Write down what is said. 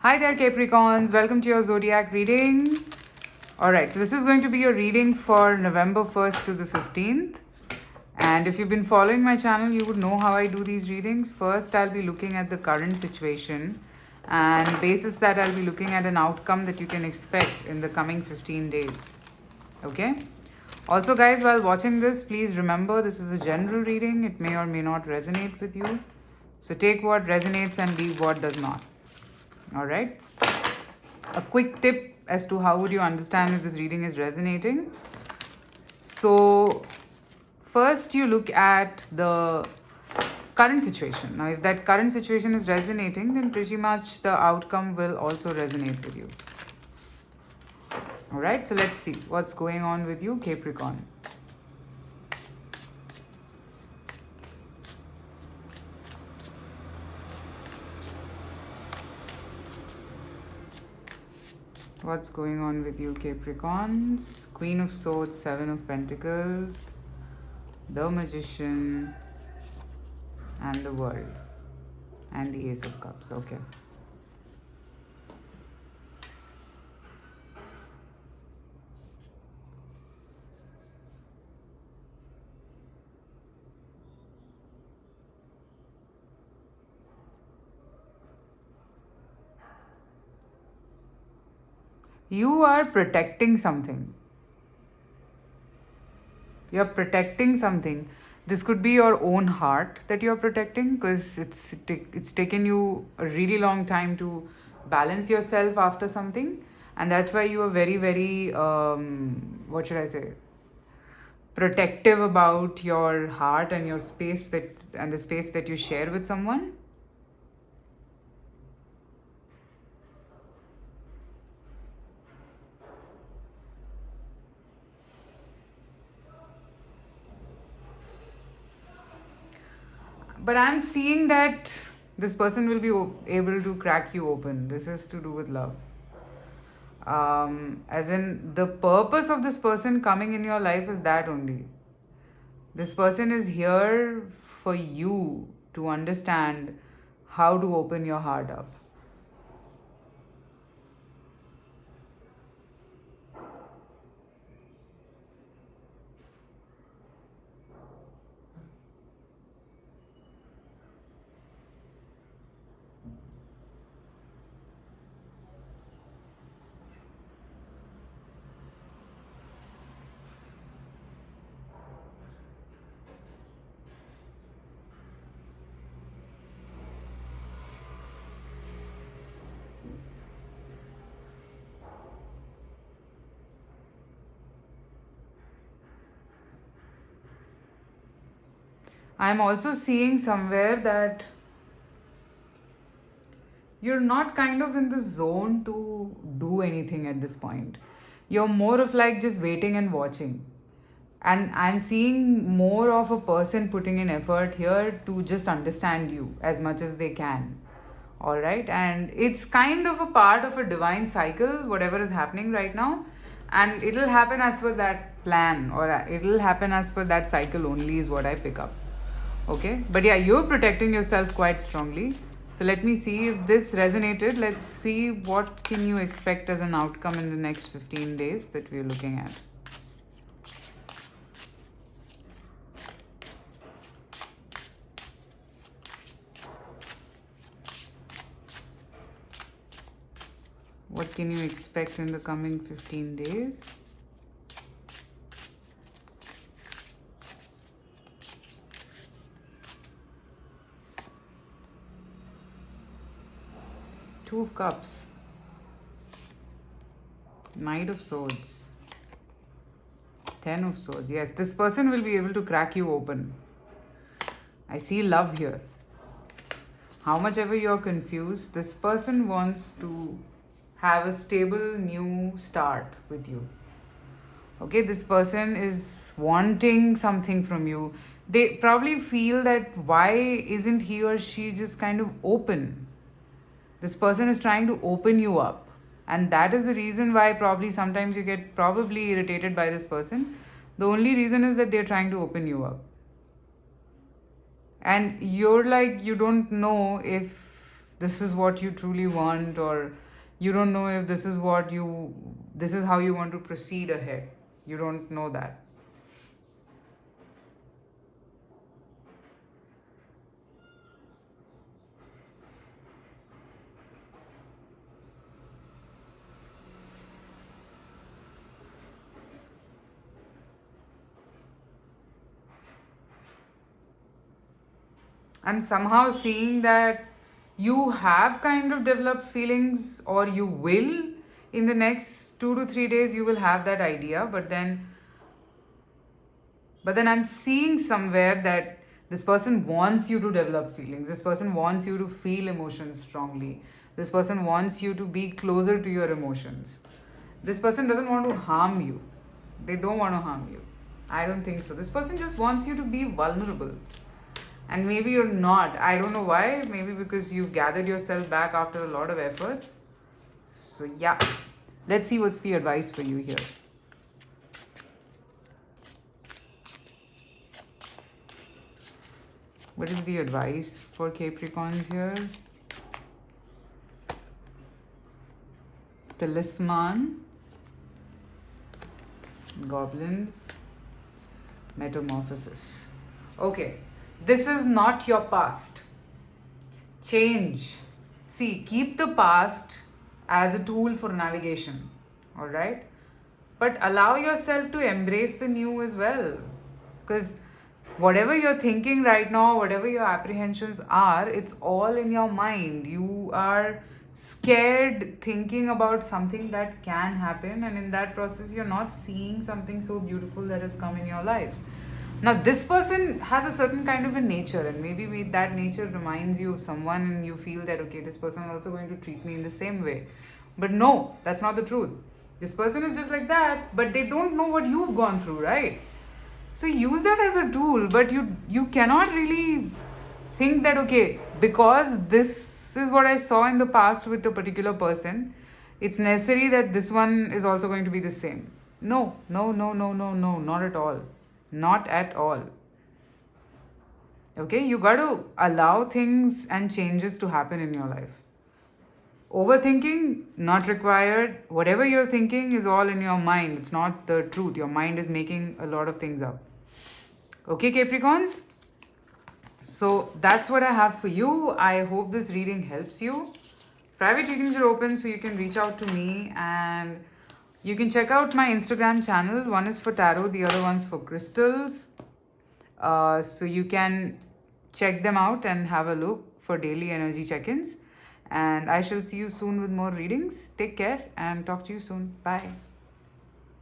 Hi there, Capricorns. Welcome to your zodiac reading. Alright, so this is going to be your reading for November 1st to the 15th. And if you've been following my channel, you would know how I do these readings. First, I'll be looking at the current situation, and basis that, I'll be looking at an outcome that you can expect in the coming 15 days. Okay? Also, guys, while watching this, please remember this is a general reading. It may or may not resonate with you. So take what resonates and leave what does not. All right. A quick tip as to how would you understand if this reading is resonating. So first you look at the current situation. Now, if that current situation is resonating, then pretty much the outcome will also resonate with you. All right. So let's see what's going on with you, Capricorn. What's going on with you, Capricorns? Queen of Swords, Seven of Pentacles, the Magician, and the World, and the Ace of Cups. Okay. You are protecting something. You're protecting something. This could be your own heart that you're protecting, because it's taken you a really long time to balance yourself after something, and that's why you are very, very what should I say, protective about your heart and your space, and the space that you share with someone. But I'm seeing that this person will be able to crack you open. This is to do with love. As in, the purpose of this person coming in your life is that only. This person is here for you to understand how to open your heart up. I'm also seeing somewhere that you're not kind of in the zone to do anything at this point. You're more of like just waiting and watching. And I'm seeing more of a person putting in effort here to just understand you as much as they can. All right. And it's kind of a part of a divine cycle, whatever is happening right now. And it'll happen as per that plan, or it'll happen as per that cycle only, is what I pick up. Okay. But yeah, you're protecting yourself quite strongly. So let me see if this resonated. Let's see what can you expect as an outcome in the next 15 days that we're looking at. What can you expect in the coming 15 days? Two of Cups, Knight of Swords, Ten of Swords. Yes, this person will be able to crack you open. I see love here. How much ever you're confused, this person wants to have a stable new start with you. Okay, this person is wanting something from you. They probably feel that why isn't he or she just kind of open? This person is trying to open you up. And that is the reason why probably sometimes you get probably irritated by this person. The only reason is that they're trying to open you up. And you're like, you don't know if this is what you truly want, or you don't know if this is how you want to proceed ahead. You don't know that. I'm somehow seeing that you have kind of developed feelings, or you will in the next 2 to 3 days, you will have that idea. But then I'm seeing somewhere that this person wants you to develop feelings. This person wants you to feel emotions strongly. This person wants you to be closer to your emotions. This person doesn't want to harm you. They don't want to harm you. I don't think so. This person just wants you to be vulnerable. And maybe you're not. I don't know why. Maybe because you've gathered yourself back after a lot of efforts. So, yeah. Let's see what's the advice for you here. What is the advice for Capricorns here? Talisman, Goblins, Metamorphosis. Okay, this is not your past. Change. See, keep the past as a tool for navigation, alright? But allow yourself to embrace the new as well. Because whatever you're thinking right now, whatever your apprehensions are, it's all in your mind. You are scared thinking about something that can happen, and in that process, you're not seeing something so beautiful that has come in your life. Now, this person has a certain kind of a nature, and maybe that nature reminds you of someone, and you feel that, okay, this person is also going to treat me in the same way. But no, that's not the truth. This person is just like that, but they don't know what you've gone through, right? So use that as a tool, but you cannot really think that, okay, because this is what I saw in the past with a particular person, it's necessary that this one is also going to be the same. No, not at all. Not at all. Okay, you got to allow things and changes to happen in your life. Overthinking, not required. Whatever you're thinking is all in your mind. It's not the truth. Your mind is making a lot of things up. Okay, Capricorns? So that's what I have for you. I hope this reading helps you. Private readings are open, so you can reach out to me, and you can check out my Instagram channel. One is for tarot, the other one's for crystals. So you can check them out and have a look for daily energy check-ins. And I shall see you soon with more readings. Take care and talk to you soon. Bye.